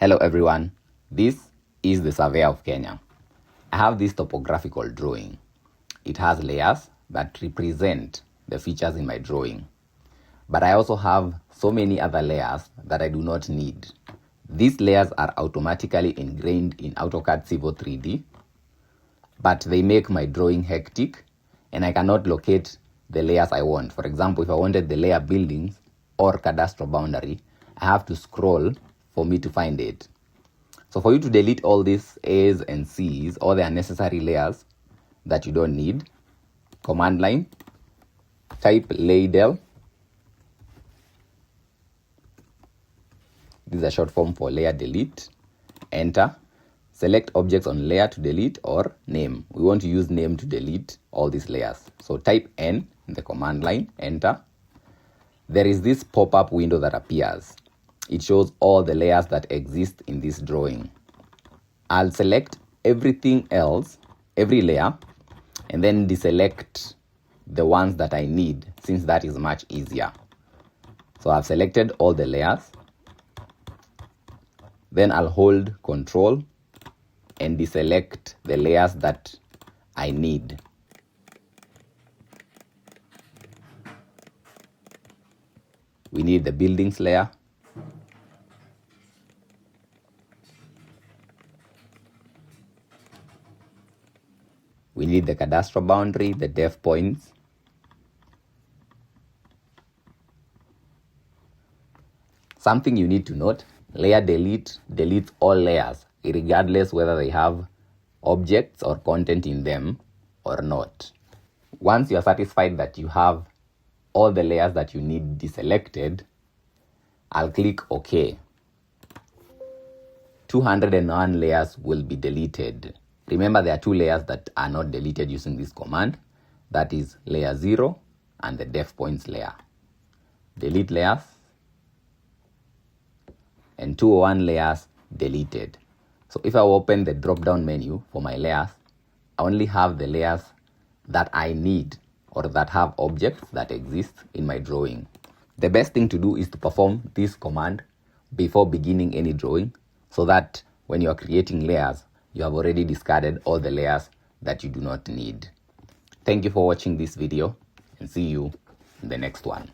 Hello everyone, this is the Survey of Kenya. I have this topographical drawing. It has layers that represent the features in my drawing. But I also have so many other layers that I do not need. These layers are automatically ingrained in AutoCAD Civil 3D, but they make my drawing hectic and I cannot locate the layers I want. For example, if I wanted the layer buildings or cadastral boundary, I have to scroll for me to find it. So for you to delete all these A's and C's, all the unnecessary layers that you don't need, command line, type LAYDEL. This is a short form for layer delete. Enter. Select objects on layer to delete or name. We want to use name to delete all these layers. So type N in the command line, enter. There is this pop-up window that appears. It shows all the layers that exist in this drawing. I'll select everything else, every layer, and then deselect the ones that I need, since that is much easier. So I've selected all the layers. Then I'll hold Control and deselect the layers that I need. We need the buildings layer. We need the cadastral boundary, the Defpoints. Something you need to note, layer delete deletes all layers, regardless whether they have objects or content in them or not. Once you are satisfied that you have all the layers that you need deselected, I'll click OK. 201 layers will be deleted. Remember, there are two layers that are not deleted using this command. That is layer 0 and the Defpoints layer. Delete layers. And 201 layers deleted. So if I open the drop-down menu for my layers, I only have the layers that I need or that have objects that exist in my drawing. The best thing to do is to perform this command before beginning any drawing, so that when you are creating layers, you have already discarded all the layers that you do not need. Thank you for watching this video and see you in the next one.